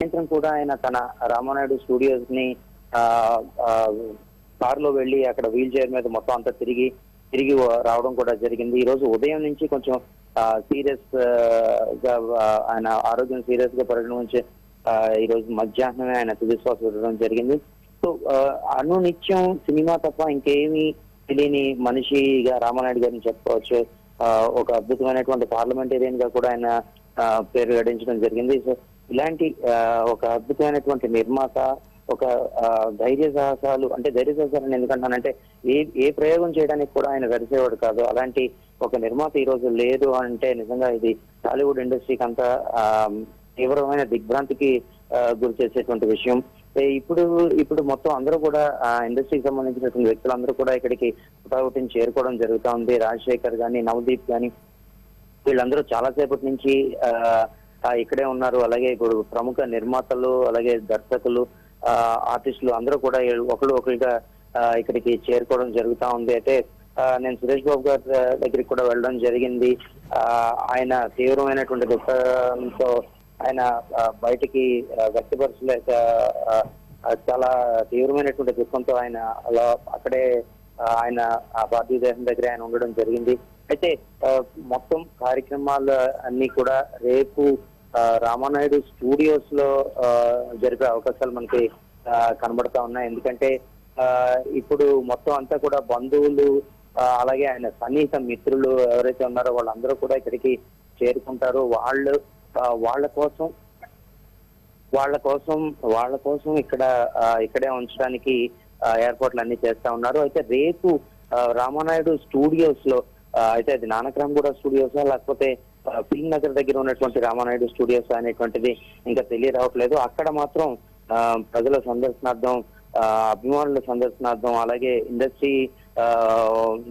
సాయంత్రం కూడా ఆయన తన రామానాయుడు స్టూడియోస్ ని కారులో వెళ్లి అక్కడ వీల్ చైర్ మీద మొత్తం అంతా తిరిగి రావడం కూడా జరిగింది. ఈ రోజు ఉదయం నుంచి కొంచెం సీరియస్ గా ఆయన ఆరోగ్యం సీరియస్ గా పరిగణించి ఈ రోజు మధ్యాహ్నమే ఆయన తుదిశ్వాస విడడం జరిగింది. సో అనునిత్యం సినిమా తప్ప ఇంకేమీ తెలియని మనిషిగా రామానాయుడు గారిని చెప్పుకోవచ్చు. ఒక అద్భుతమైనటువంటి పార్లమెంటేరియన్ గా కూడా ఆయన పేరు గడించడం జరిగింది. సో ఇలాంటి ఒక అద్భుతమైనటువంటి నిర్మాత, ఒక ధైర్య సాహసాలు ఎందుకంటానంటే ఏ ప్రయోగం చేయడానికి కూడా ఆయన వెరిసేవాడు కాదు. అలాంటి ఒక నిర్మాత ఈ రోజు లేదు అంటే నిజంగా ఇది టాలీవుడ్ ఇండస్ట్రీకి అంతా తీవ్రమైన దిగ్భ్రాంతికి గురి చేసేటువంటి విషయం. ఇప్పుడు మొత్తం అందరూ కూడా ఇండస్ట్రీకి సంబంధించినటువంటి వ్యక్తులందరూ కూడా ఇక్కడికి పుటాపుటిని చేరుకోవడం జరుగుతూ ఉంది. రాజశేఖర్ గాని, నవదీప్ గాని వీళ్ళందరూ చాలా సేపటి నుంచి ఇక్కడే ఉన్నారు. అలాగే ఇప్పుడు ప్రముఖ నిర్మాతలు, అలాగే దర్శకులు, ఆర్టిస్టులు అందరూ కూడా ఒకరిగా ఇక్కడికి చేరుకోవడం జరుగుతూ ఉంది. అయితే నేను సురేష్ బాబు గారి దగ్గరికి కూడా వెళ్ళడం జరిగింది. ఆయన తీవ్రమైనటువంటి దుఃఖంతో ఆయన బయటికి వ్యక్తపరచలేక చాలా తీవ్రమైనటువంటి దుఃఖంతో ఆయన అలా అక్కడే ఆయన ఆ పార్థివ దేశం దగ్గర ఆయన ఉండడం జరిగింది. అయితే మొత్తం కార్యక్రమాలు అన్ని కూడా రేపు రామానాయుడు స్టూడియోస్ లో జరిపే అవకాశాలు మనకి కనబడతా ఉన్నాయి. ఎందుకంటే ఇప్పుడు మొత్తం అంతా కూడా బంధువులు, అలాగే ఆయన సన్నిహిత మిత్రులు ఎవరైతే ఉన్నారో వాళ్ళందరూ కూడా ఇక్కడికి చేరుకుంటారు. వాళ్ళ కోసం ఇక్కడే ఉంచడానికి ఏర్పాట్లు అన్ని చేస్తా ఉన్నారు. అయితే రేపు రామానాయుడు స్టూడియోస్ లో అయితే అది నానక్రామ్గూడ స్టూడియోస్ లేకపోతే ఫిల్మ్ నగర్ దగ్గర ఉన్నటువంటి రామానాయుడు స్టూడియోస్ అనేటువంటిది ఇంకా తెలియరావట్లేదు. అక్కడ మాత్రం ప్రజల సందర్శనార్థం, అభిమానుల సందర్శనార్థం, అలాగే ఇండస్ట్రీ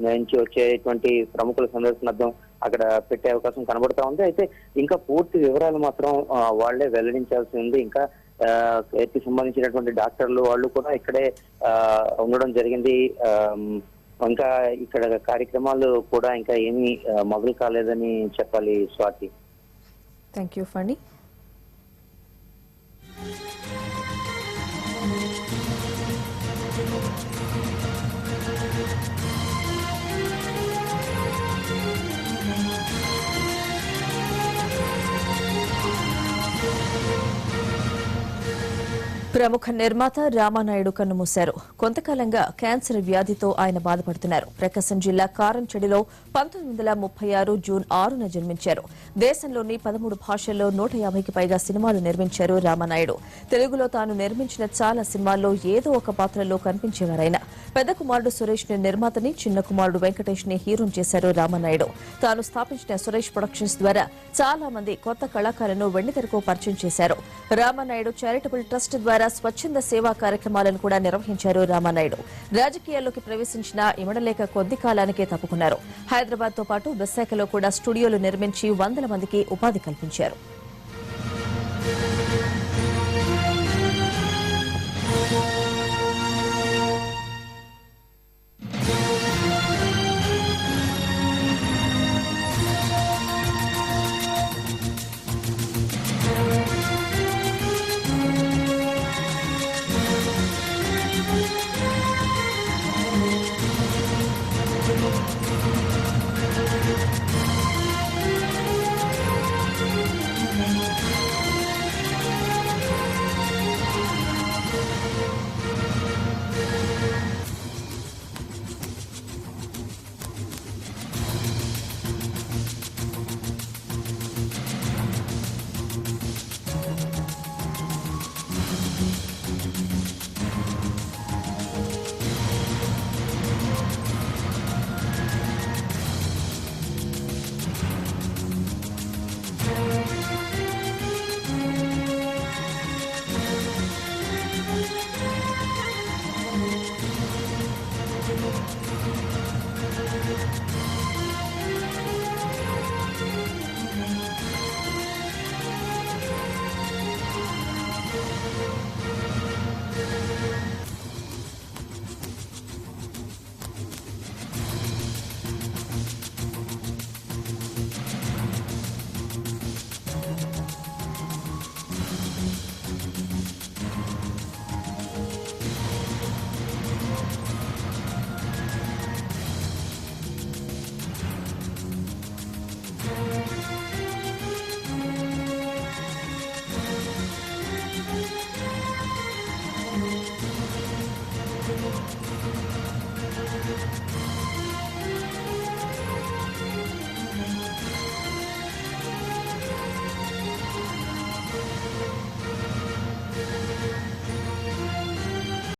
నుంచి వచ్చేటువంటి ప్రముఖుల సందర్శనార్థం అక్కడ పెట్టే అవకాశం కనబడతా ఉంది. అయితే ఇంకా పూర్తి వివరాలు మాత్రం వాళ్లే వెల్లడించాల్సి ఉంది. ఇంకా కేసుకి సంబంధించినటువంటి డాక్టర్లు వాళ్ళు కూడా ఇక్కడే ఉండడం జరిగింది. ఇంకా ఇక్కడ కార్యక్రమాలు కూడా ఇంకా ఏమీ మొదలు కాలేదని చెప్పాలి. స్వాతి. Thank you Phani. ప్రముఖ నిర్మాత రామానాయుడు కన్నుమూశారు. కొంతకాలంగా క్యాన్సర్ వ్యాధితో ఆయన బాధపడుతున్నారు. ప్రకాశం జిల్లా కారంచెడిలో 1936 జూన్ 6న జన్మించారు. దేశంలోని 13 భాషల్లో 150కి పైగా సినిమాలు నిర్మించారు రామానాయుడు. తెలుగులో తాను నిర్మించిన చాలా సినిమాల్లో ఏదో ఒక పాత్రలో కనిపించేవారైనా. పెద్ద కుమారుడు సురేష్ ని నిర్మాతని, చిన్న కుమారుడు వెంకటేష్ ని హీరోని చేశారు రామానాయుడు. తాను స్థాపించిన సురేష్ ప్రొడక్షన్స్ ద్వారా చాలా మంది కొత్త కళాకారులను వెండితెరకు పరిచయం చేశారు. రామానాయుడు చారిటబుల్ ట్రస్ట్ ద్వారా స్వచ్ఛంద సేవా కార్యక్రమాలను కూడా నిర్వహించారు రామానాయుడు. రాజకీయాల్లోకి ప్రవేశించిన ఇమడలేక కొద్ది కాలానికే తప్పుకున్నారు. హైదరాబాద్ తో పాటు విశాఖలో కూడా స్టూడియోలు నిర్మించి 100 మందికి ఉపాధి కల్పించారు.